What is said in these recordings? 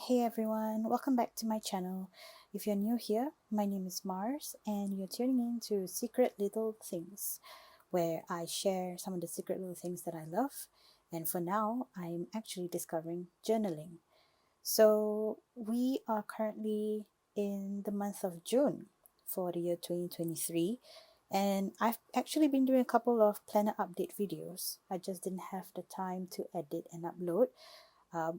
Hey everyone, welcome back to my channel. If you're new here, my name is Mars and you're tuning in to Secret Little Things, where I share some of the secret little things that I love. And for now, I'm actually discovering journaling. So we are currently in the month of June for the year 2023. And I've actually been doing a couple of planner update videos. I just didn't have the time to edit and upload,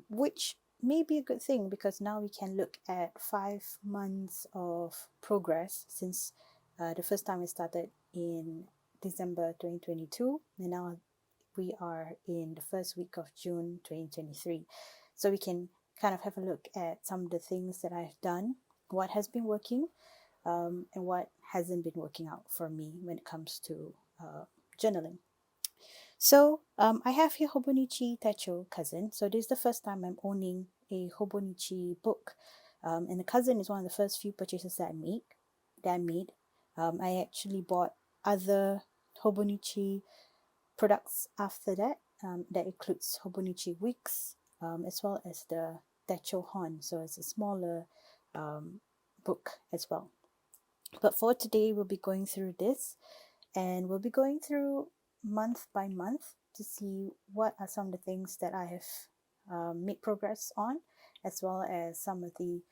which may be a good thing because now we can look at 5 months of progress since the first time we started in December 2022, and now we are in the first week of June 2023. So we can kind of have a look at some of the things that I've done, what has been working, and what hasn't been working out for me when it comes to journaling. So I have here Hobonichi Techo Cousin. So this is the first time I'm owning a Hobonichi book. And the Cousin is one of the first few purchases that I made. I actually bought other Hobonichi products after that. That includes Hobonichi Wicks, as well as the Techo Hon. So it's a smaller book as well. But for today, we'll be going through this, and we'll be going through month by month to see what are some of the things that I have made progress on, as well as some of the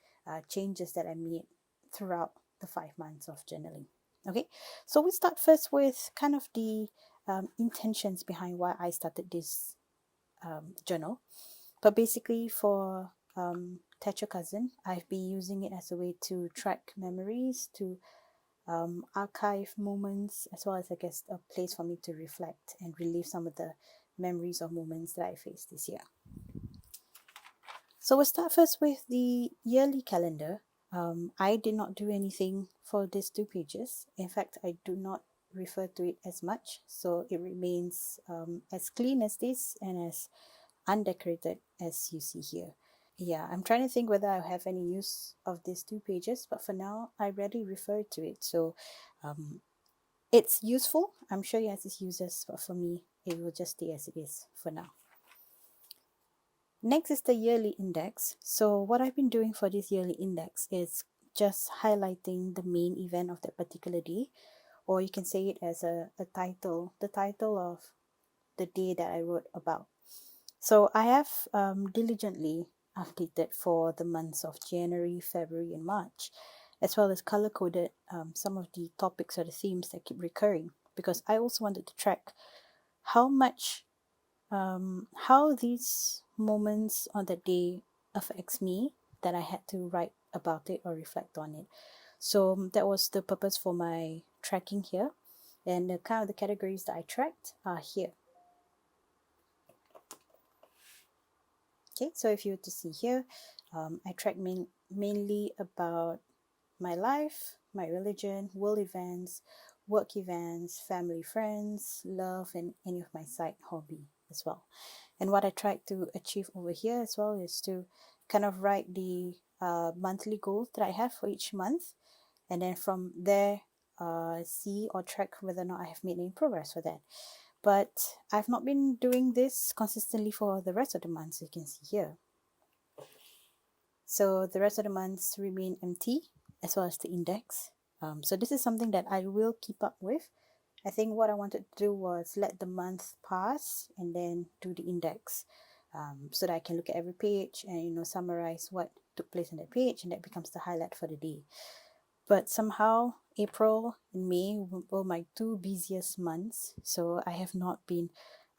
changes that I made throughout the 5 months of journaling. Okay, so we start first with kind of the intentions behind why I started this journal. But basically, for Tetra Cousin, I've been using it as a way to track memories, to archive moments, as well as, I guess, a place for me to reflect and relive some of the memories or moments that I faced this year. So we'll start first with the yearly calendar. I did not do anything for these 2 pages. In fact, I do not refer to it as much, so it remains as clean as this and as undecorated as you see here. Yeah, I'm trying to think whether I have any use of these 2 pages, but for now, I rarely refer to it. So it's useful. I'm sure it has its uses, but for me, it will just stay as it is for now. Next is the yearly index. So what I've been doing for this yearly index is just highlighting the main event of that particular day, or you can say it as a title, the title of the day that I wrote about. So I have diligently updated for the months of January, February, and March, as well as color coded some of the topics or the themes that keep recurring, because I also wanted to track how much how these moments on that day affects me, that I had to write about it or reflect on it. So that was the purpose for my tracking here, and the kind of the categories that I tracked are here. Okay, so if you were to see here, I track mainly about my life, my religion, world events, work events, family, friends, love, and any of my side hobby as well. And what I tried to achieve over here as well is to kind of write the monthly goals that I have for each month, and then from there see or track whether or not I have made any progress for that. But I've not been doing this consistently for the rest of the months, you can see here. So the rest of the months remain empty, as well as the index. So this is something that I will keep up with. I think what I wanted to do was let the month pass and then do the index, so that I can look at every page and summarize what took place on that page, and that becomes the highlight for the day. But somehow April and May were my 2 busiest months, so I have not been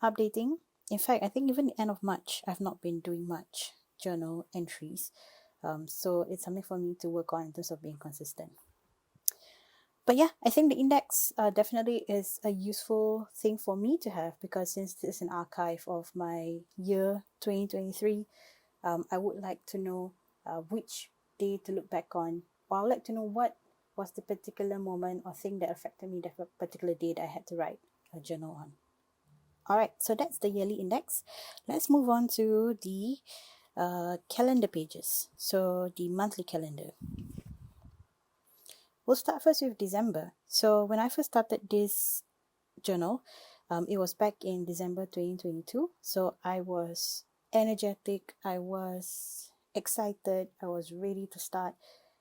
updating. In fact, I think even the end of March, I've not been doing much journal entries. So it's something for me to work on in terms of being consistent. But yeah, I think the index definitely is a useful thing for me to have, because since this is an archive of my year 2023, I would like to know which day to look back on, or I would like to know what was the particular moment or thing that affected me that particular day that I had to write a journal on. Alright, so that's the yearly index. Let's move on to the calendar pages. So the monthly calendar. We'll start first with December. So when I first started this journal, it was back in December 2022. So I was energetic, I was excited. I was ready to start.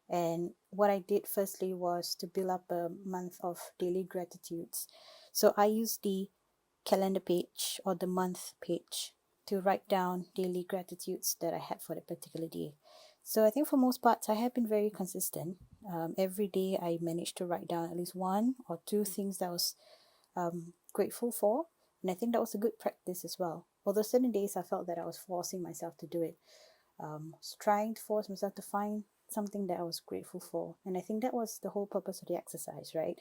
And what I did firstly was to build up a month of daily gratitudes. So I used the calendar page or the month page to write down daily gratitudes that I had for that particular day. So I think for most parts, I have been very consistent. Every day, I managed to write down at least one or two things that I was grateful for. And I think that was a good practice as well. Although certain days I felt that I was forcing myself to do it, was trying to force myself to find something that I was grateful for. And I think that was the whole purpose of the exercise, right?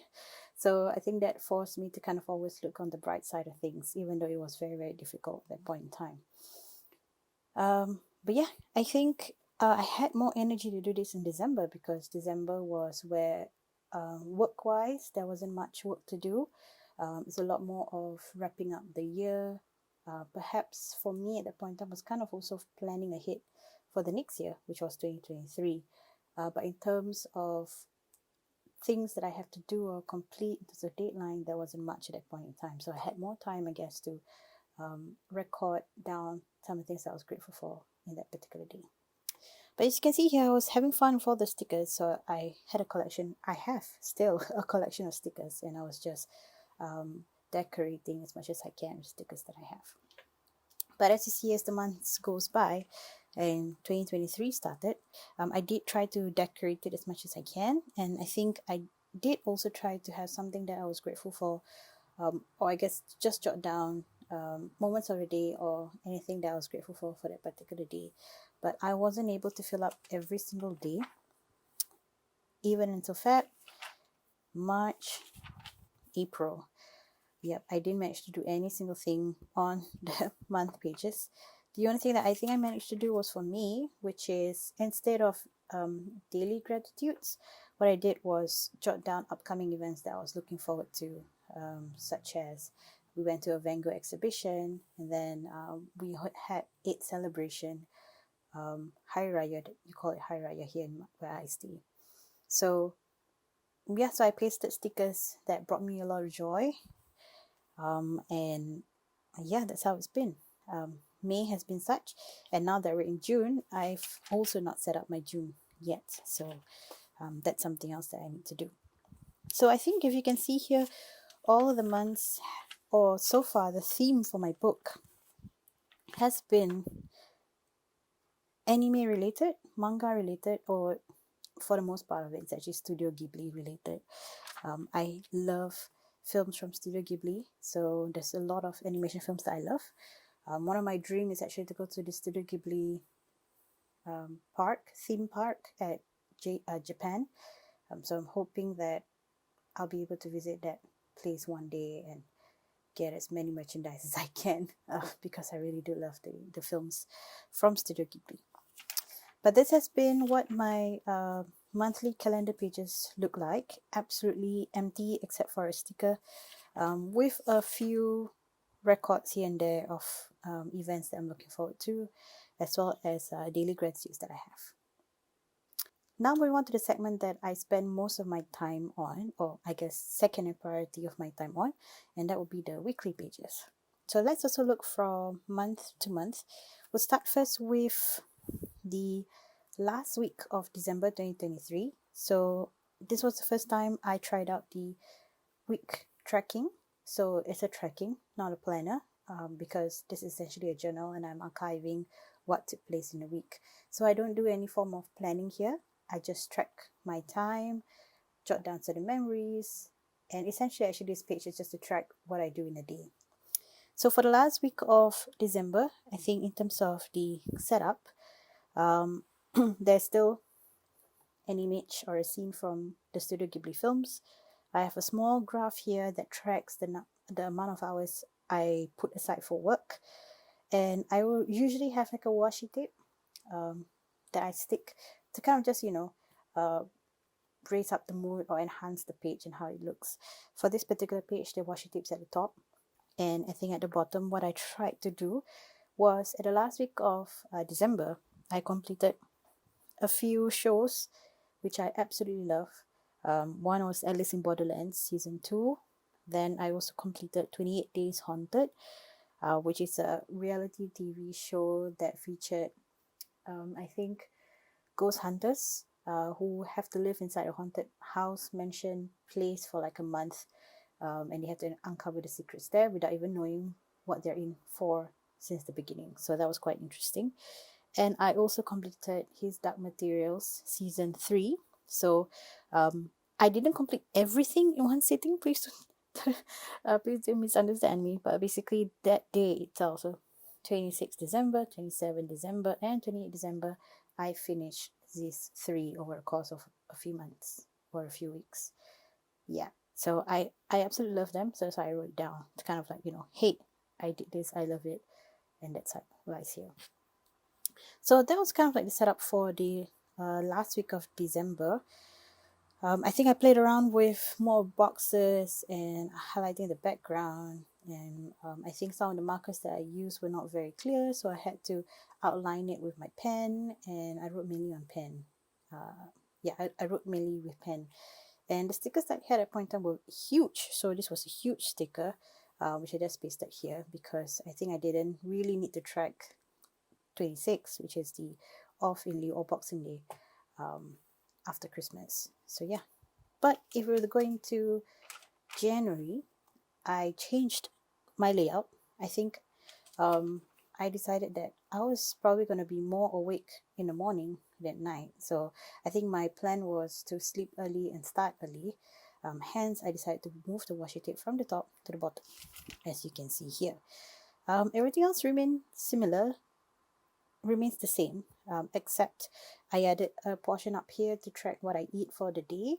So I think that forced me to kind of always look on the bright side of things, even though it was very, very difficult at that point in time. But yeah, I think I had more energy to do this in December because December was where work wise, there wasn't much work to do. It's a lot more of wrapping up the year. Perhaps for me at that point in time was kind of also planning ahead for the next year, which was 2023. But in terms of things that I have to do or complete, there's a deadline, there wasn't much at that point in time. So I had more time, I guess, to record down some of the things that I was grateful for in that particular day. But as you can see here, I was having fun with all the stickers. So I had a collection. I have still a collection of stickers, and I was just decorating as much as I can with stickers that I have. But as you see, as the months goes by and 2023 started, I did try to decorate it as much as I can. And I think I did also try to have something that I was grateful for, or I guess just jot down moments of the day or anything that I was grateful for that particular day. But I wasn't able to fill up every single day, even until Feb, March, April. Yep, I didn't manage to do any single thing on the month pages. The only thing that I think I managed to do was for me, which is instead of daily gratitudes, what I did was jot down upcoming events that I was looking forward to, such as we went to a Van Gogh exhibition, and then we had Eid celebration, Hari Raya, you call it Hari Raya here in where I stay. So yeah, so I pasted stickers that brought me a lot of joy. And yeah, that's how it's been. May has been such, and now that we're in June, I've also not set up my June yet. So that's something else that I need to do. So I think if you can see here, all of the months, or so far, the theme for my book has been anime related, manga related, or for the most part of it, it's actually Studio Ghibli related. I love films from Studio Ghibli, so there's a lot of animation films that I love. One of my dreams is actually to go to the Studio Ghibli theme park at Japan. So I'm hoping that I'll be able to visit that place one day and get as many merchandise as I can because I really do love the films from Studio Ghibli. But this has been what my monthly calendar pages look like. Absolutely empty except for a sticker, with a few records here and there of events that I'm looking forward to, as well as daily gratitudes that I have. Now we on to the segment that I spend most of my time on, or I guess second in priority of my time on, and that would be the weekly pages. So let's also look from month to month. We'll start first with the last week of December 2023. So this was the first time I tried out the week tracking. So it's a tracking, not a planner, because this is essentially a journal and I'm archiving what took place in a week. So I don't do any form of planning here. I just track my time, jot down certain memories, and essentially actually this page is just to track what I do in a day. So for the last week of December, I think in terms of the setup, there's still an image or a scene from the Studio Ghibli films. I have a small graph here that tracks the amount of hours I put aside for work, and I will usually have like a washi tape that I stick to kind of just raise up the mood or enhance the page and how it looks. For this particular page, the washi tape's at the top, and I think at the bottom, what I tried to do was at the last week of December, I completed a few shows which I absolutely love. One was Alice in Borderland season 2. Then I also completed 28 Days Haunted, which is a reality TV show that featured I think, ghost hunters who have to live inside a haunted house, mansion, place for like a month, and they have to uncover the secrets there without even knowing what they're in for since the beginning. So that was quite interesting. And I also completed his Dark Materials season 3. So I didn't complete everything in one sitting. Please don't, please don't misunderstand me. But basically that day itself, so 26 December, 27 December, and 28 December, I finished these 3 over a course of a few months or a few weeks. Yeah. So I absolutely love them. So that's why I wrote it down. It's kind of like, hey, I did this, I love it. And that's how it lies here. So that was kind of like the setup for the last week of December. I think I played around with more boxes and highlighting the background. And I think some of the markers that I used were not very clear, so I had to outline it with my pen, and I wrote mainly on pen. I wrote mainly with pen. And the stickers that I had at point in time were huge, so this was a huge sticker, which I just pasted here because I think I didn't really need to track 26, which is the off in lieu or Boxing Day after Christmas. So yeah, but if we were going to January, I changed my layout. I think I decided that I was probably going to be more awake in the morning than night. So I think my plan was to sleep early and start early. Hence, I decided to move the washi tape from the top to the bottom, as you can see here. Everything else remains the same, except I added a portion up here to track what I eat for the day.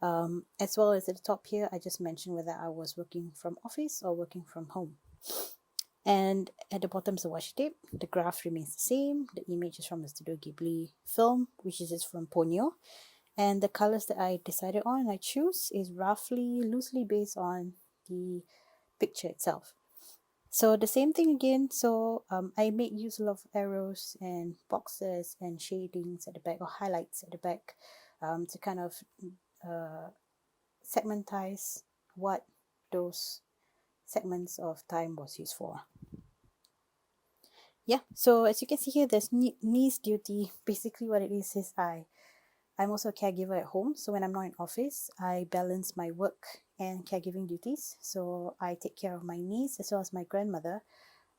As well as at the top here, I just mentioned whether I was working from office or working from home. And at the bottom is the washi tape. The graph remains the same. The image is from the Studio Ghibli film, which is from Ponyo. And the colors that I decided on, I choose, is roughly loosely based on the picture itself. So the same thing again. So I made use of arrows and boxes and shadings at the back, or highlights at the back, to kind of segmentize what those segments of time was used for. Yeah, so as you can see here, there's niece duty. Basically what it is I'm also a caregiver at home. So when I'm not in office, I balance my work and caregiving duties. So I take care of my niece as well as my grandmother.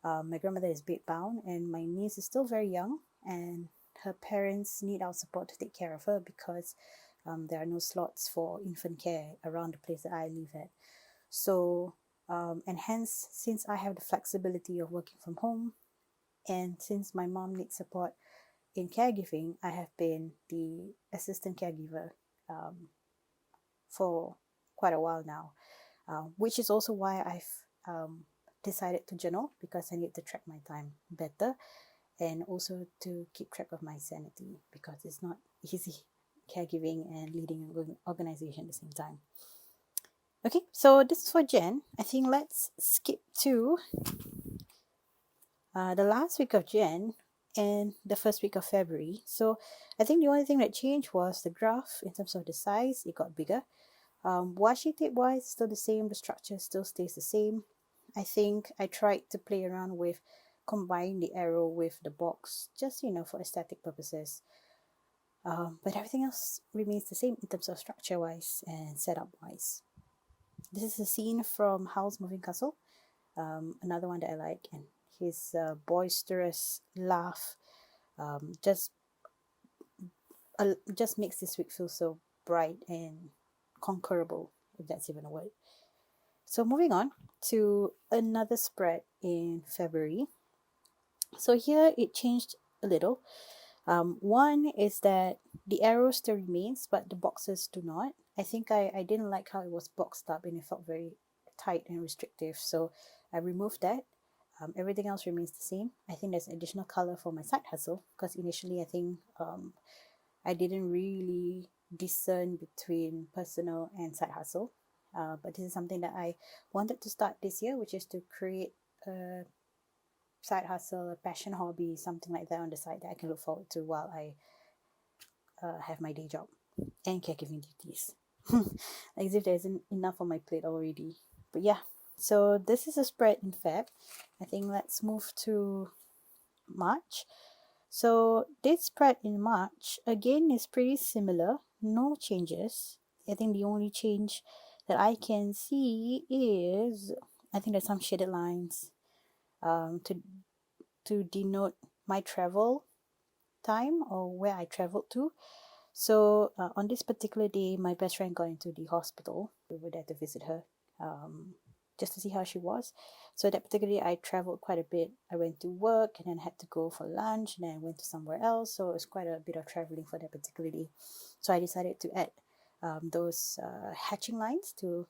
My grandmother is bedbound and my niece is still very young, and her parents need our support to take care of her because there are no slots for infant care around the place that I live at. So, and hence, since I have the flexibility of working from home, and since my mom needs support in caregiving, I have been the assistant caregiver for quite a while now, which is also why I've decided to journal, because I need to track my time better and also to keep track of my sanity, because it's not easy caregiving and leading an organization at the same time. Okay, so this is for Jan. I think let's skip to the last week of Jan and the first week of February. So I think the only thing that changed was the graph in terms of the size. It got bigger. Washi tape wise, still the same. The structure still stays the same. I think I tried to play around with combining the arrow with the box, just for aesthetic purposes. But everything else remains the same in terms of structure wise and setup wise. This is a scene from Howl's Moving Castle, another one that I like, and his boisterous laugh just makes this week feel so bright and conquerable, if that's even a word. So moving on to another spread in February. So here it changed a little. One is that the arrow still remains, but the boxes do not. I think I didn't like how it was boxed up and it felt very tight and restrictive, so I removed that. Everything else remains the same. I think there's additional color for my side hustle, because initially I think I didn't really discern between personal and side hustle. But this is something that I wanted to start this year, which is to create a side hustle, a passion hobby, something like that on the side that I can look forward to while I have my day job and caregiving duties. As if there isn't enough on my plate already. But yeah, so this is a spread in Feb. I think let's move to March. So this spread in March again is pretty similar, no changes. I think the only change that I can see is I think there's some shaded lines to denote my travel time or where I traveled to. So on this particular day, my best friend got into the hospital. We were there to visit her, just to see how she was. So that particular day, I traveled quite a bit. I went to work and then had to go for lunch, and then I went to somewhere else. So it was quite a bit of traveling for that particular day. So I decided to add those hatching lines to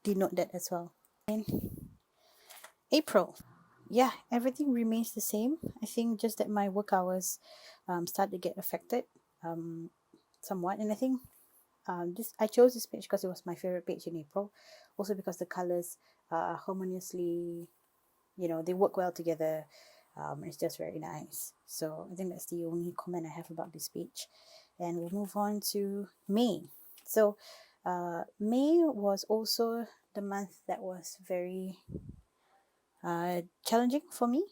denote that as well. In April, yeah, everything remains the same. I think just that my work hours start to get affected somewhat, and I think this I chose this page because it was my favorite page in April, also because the colors harmoniously, they work well together. It's just very nice. So I think that's the only comment I have about this page, and we'll move on to May. So May was also the month that was very challenging for me,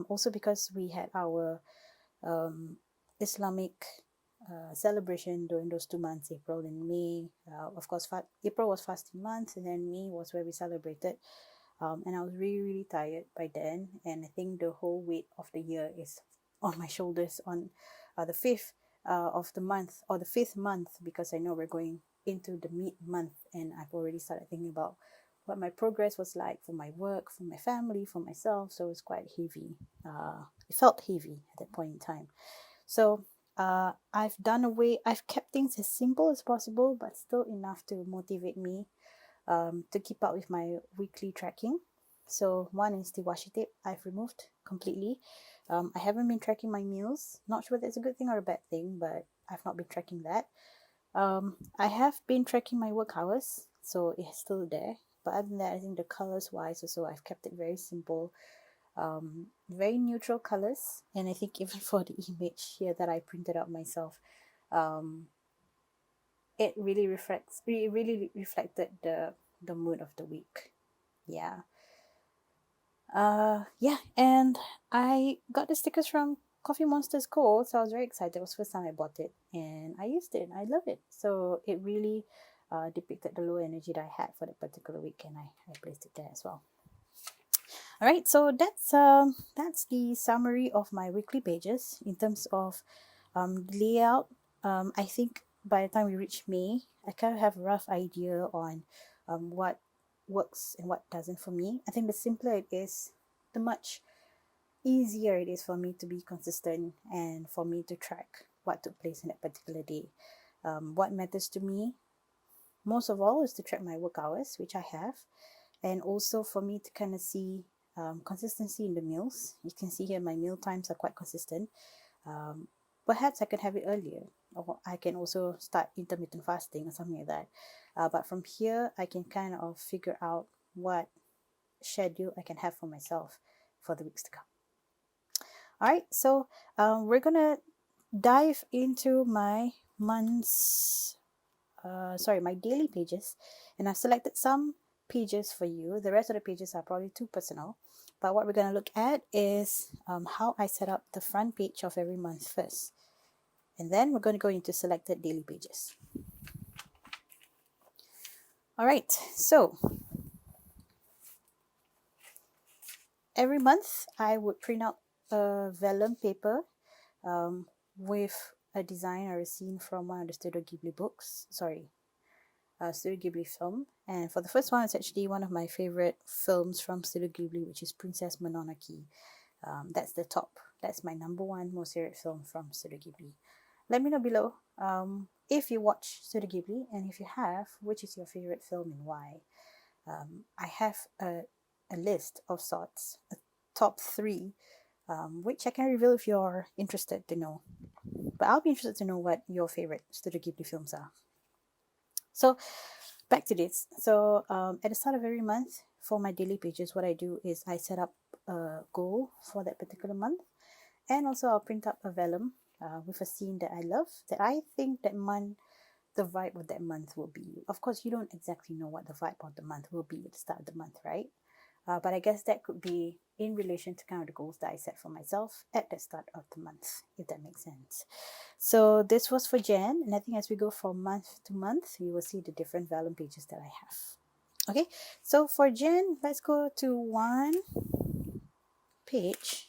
also because we had our Islamic celebration during those 2 months, April and May. Of course, April was fasting month, and then May was where we celebrated. And I was really, really tired by then. And I think the whole weight of the year is on my shoulders on the 5th of the month, or the 5th month, because I know we're going into the mid-month, and I've already started thinking about what my progress was like for my work, for my family, for myself. So it was quite heavy. It felt heavy at that point in time. So I've kept things as simple as possible, but still enough to motivate me to keep up with my weekly tracking. So one is the washi tape I've removed completely. I haven't been tracking my meals. Not sure that's a good thing or a bad thing, but I've not been tracking that. I have been tracking my work hours, so it's still there. But other than that, I think the colors wise also, I've kept it very simple, very neutral colors. And I think even for the image here that I printed out myself, it really reflected the mood of the week. Yeah. Yeah, and I got the stickers from Coffee Monsters Co. So I was very excited. It was the first time I bought it, and I used it. I love it. So it really depicted the low energy that I had for that particular week, and I placed it there as well. All right, so that's the summary of my weekly pages in terms of layout. I think by the time we reach May, I kind of have a rough idea on what works and what doesn't for me. I think the simpler it is, the much easier it is for me to be consistent and for me to track what took place in that particular day. What matters to me most of all is to track my work hours, which I have, and also for me to kind of see consistency in the meals. You can see here my meal times are quite consistent. Perhaps I can have it earlier, or I can also start intermittent fasting or something like that. But from here, I can kind of figure out what schedule I can have for myself for the weeks to come. All right, so we're gonna dive into my my daily pages, and I've selected some pages for you. The rest of the pages are probably too personal, but what we're going to look at is how I set up the front page of every month first, and then we're going to go into selected daily pages. All right, so every month I would print out a vellum paper with a design or a scene from one of the Studio Ghibli books. Studio Ghibli film. And for the first one, it's actually one of my favorite films from Studio Ghibli, which is Princess Mononoke. That's my number one most favorite film from Studio Ghibli. Let me know below if you watch Studio Ghibli, and if you have, which is your favorite film and why. I have a list of sorts, a top 3, which I can reveal if you're interested to know. But I'll be interested to know what your favorite Studio Ghibli films are. So back to this. So at the start of every month for my daily pages, what I do is I set up a goal for that particular month, and also I'll print up a vellum with a scene that I love, that I think that month, the vibe of that month will be. Of course, you don't exactly know what the vibe of the month will be at the start of the month, right? But I guess that could be in relation to kind of the goals that I set for myself at the start of the month, if that makes sense. So this was for Jan, and I think as we go from month to month, you will see the different vellum pages that I have. Okay, so for Jan, let's go to one page.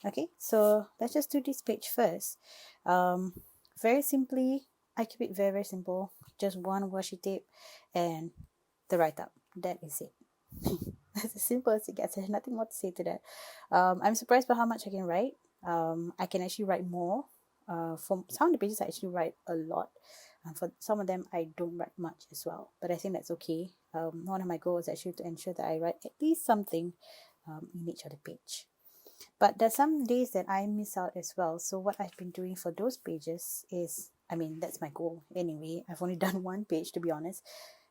Okay, so let's just do this page first. Very simply, I keep it very simple. Just one washi tape and the write up. That is it. That's as simple as it gets. There's nothing more to say to that. I'm surprised by how much I can write. I can actually write more. For some of the pages, I actually write a lot. And for some of them, I don't write much as well. But I think that's okay. One of my goals is actually to ensure that I write at least something in each other page. But there's some days that I miss out as well. So what I've been doing for those pages is, I mean, that's my goal anyway. I've only done one page, to be honest,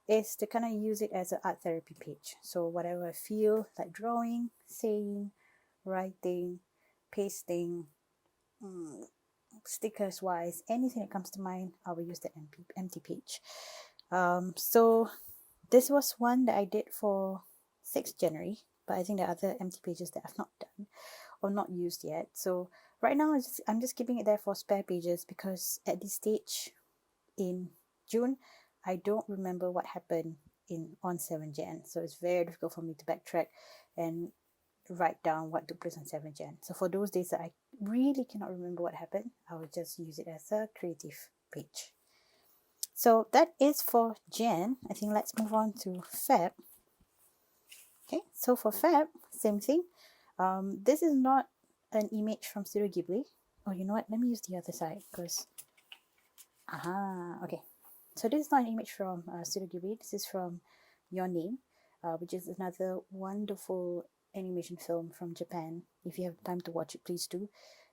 is to kind of use it as an art therapy page. So whatever I feel like drawing, saying, writing, pasting, stickers wise, anything that comes to mind, I will use the empty page. So this was one that I did for 6th January, but I think there are other empty pages that I've not done or not used yet. So right now I'm just keeping it there for spare pages, because at this stage in June, I don't remember what happened on 7 Jan. So it's very difficult for me to backtrack and write down what took place on 7 Jan. So for those days that I really cannot remember what happened, I will just use it as a creative page. So that is for Jan. I think let's move on to Feb. Okay, so for Feb, same thing. This is not an image from Studio Ghibli. Oh, you know what? Let me use the other side, because okay. So this is not an image from Studio Ghibli. This is from Your Name, which is another wonderful animation film from Japan. If you have time to watch it, please do.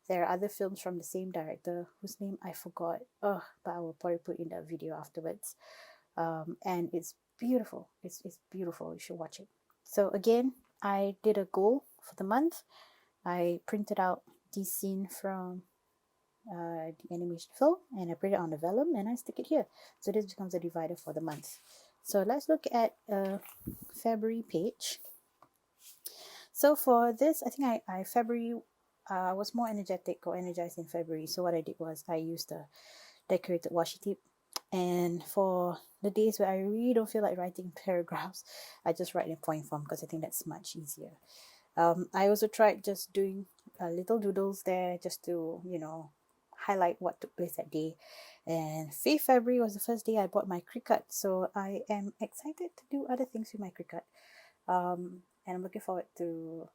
There are other films from the same director whose name I forgot. But I will probably put in that video afterwards. And it's beautiful. It's beautiful. You should watch it. So again, I did a goal for the month. I printed out this scene from the animation film, and I print it on the vellum and I stick it here. So this becomes a divider for the month. So let's look at February page. So for this, I think I February was more energetic or energized in February. So what I did was I used the decorated washi tape, and for the days where I really don't feel like writing paragraphs, I just write in point form, because I think that's much easier. I also tried just doing little doodles there, just to, highlight what took place that day. And 5th February was the first day I bought my Cricut, so I am excited to do other things with my Cricut. And I'm looking forward to,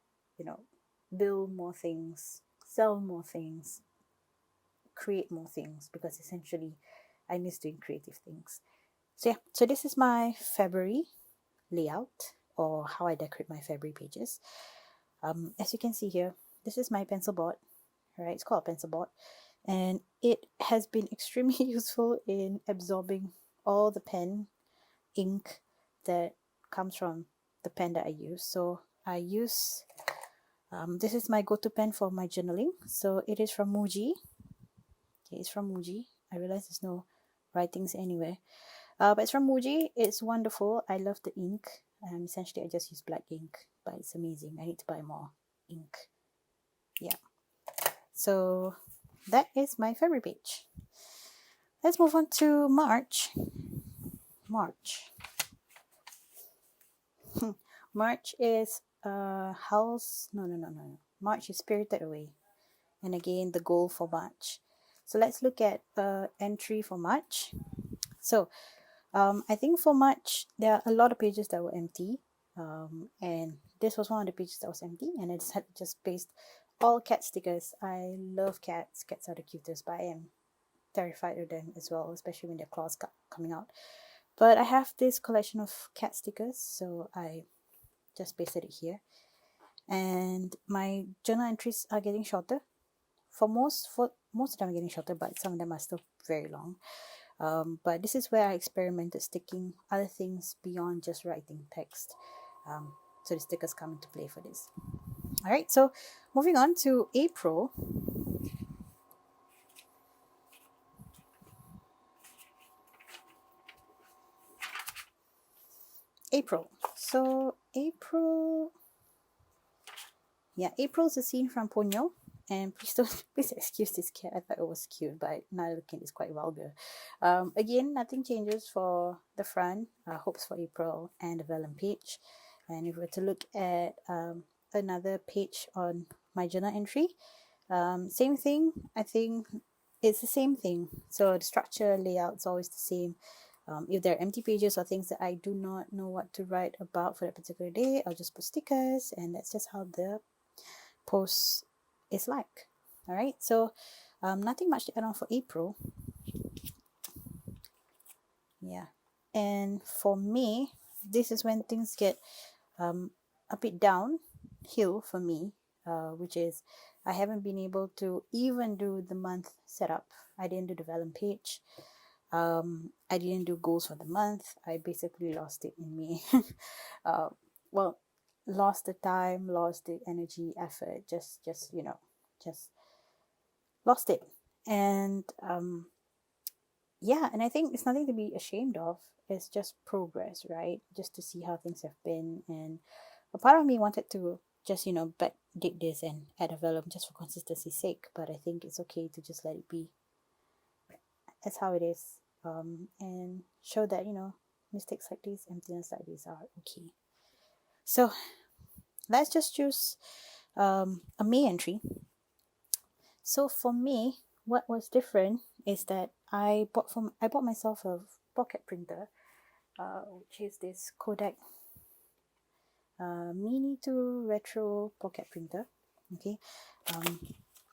build more things, sell more things, create more things, because essentially I miss doing creative things. So yeah, so this is my February layout, or how I decorate my February pages. As you can see here, this is my pencil board, right? It's called a pencil board, and it has been extremely useful in absorbing all the pen ink that comes from the pen that I use. So I use this is my go-to pen for my journaling. So it is from Muji. Okay, it's from Muji. I realize there's no writings anywhere, but it's from Muji. It's wonderful. I love the ink. Essentially, I just use black ink, but it's amazing. I need to buy more ink. Yeah. So that is my February page. Let's move on to March. March is March is Spirited Away, and again the goal for March. So let's look at entry for March. So I think for March there are a lot of pages that were empty, and this was one of the pages that was empty, and it's just pasted all cat stickers. I love cats. Cats are the cutest, but I am terrified of them as well, especially when their claws coming out. But I have this collection of cat stickers, so I just pasted it here. And my journal entries are getting shorter. For most of them are getting shorter, but some of them are still very long. But this is where I experimented sticking other things beyond just writing text. So the stickers come into play for this. All right, so moving on to April. So April, yeah, April's a scene from Ponyo. And please excuse this cat. I thought it was cute, but now looking it's quite vulgar. Again, nothing changes for the front. Hopes for April and the vellum page. And if we were to look at another page on my journal entry, same thing. I think it's the same thing. So the structure, layout is always the same. If there are empty pages or things that I do not know what to write about for that particular day, I'll just put stickers, and that's just how the post is like. All right, so nothing much to add on for April. Yeah, and for May, this is when things get a bit downhill for me, which is I haven't been able to even do the month setup. I didn't do the vellum page. I didn't do goals for the month. I basically lost it in May. Well, lost the time, lost the energy, effort, just lost it. And yeah, and I think it's nothing to be ashamed of. It's just progress, right? Just to see how things have been. And a part of me wanted to just back dig this and add a vellum just for consistency's sake, but I think it's okay to just let it be. That's how it is. And show that mistakes like this, emptiness like this are okay. So let's just choose a May entry. So for me, what was different is that I bought myself a pocket printer, which is this Kodak Mini to Retro pocket printer. Okay,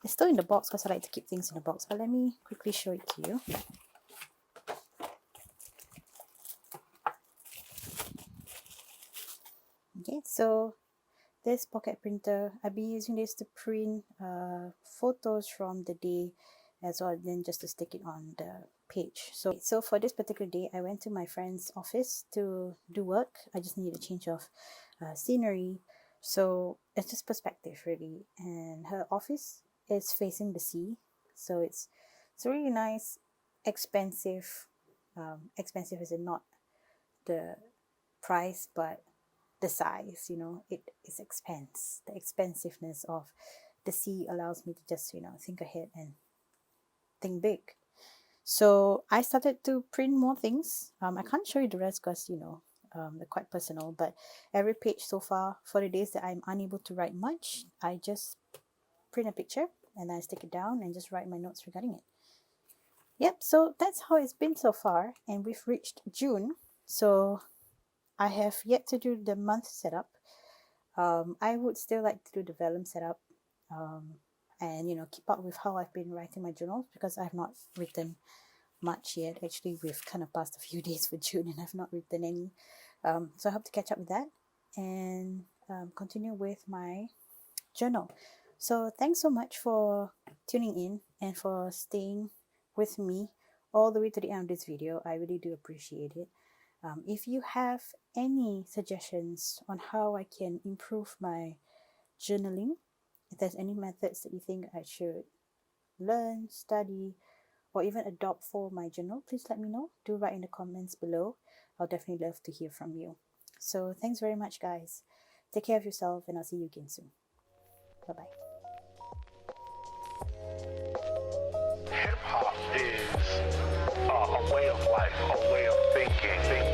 it's still in the box because I like to keep things in the box, but let me quickly show it to you. Okay, so this pocket printer, I've been using this to print photos from the day as well, then just to stick it on the page. So for this particular day, I went to my friend's office to do work. I just needed a change of scenery, so it's just perspective really. And her office is facing the sea, so it's really nice. Expensive, expensive is not the price, but the size. It is the expensiveness of the sea allows me to just think ahead and think big. So I started to print more things. I can't show you the rest because they're quite personal, but every page so far, for the days that I'm unable to write much, I just print a picture and then I stick it down and just write my notes regarding it. Yep, so that's how it's been so far, and we've reached June. So I have yet to do the month setup. I would still like to do the vellum setup, and keep up with how I've been writing my journals, because I've not written much yet. Actually, we've kind of passed a few days for June and I've not written any. So I hope to catch up with that and continue with my journal. So thanks so much for tuning in and for staying with me all the way to the end of this video. I really do appreciate it. If you have any suggestions on how I can improve my journaling, if there's any methods that you think I should learn, study, or even adopt for my journal, please let me know. Do write in the comments below. I'll definitely love to hear from you. So thanks very much, guys. Take care of yourself, and I'll see you again soon. Bye-bye. Hip-hop is a way of life, a way of thinking.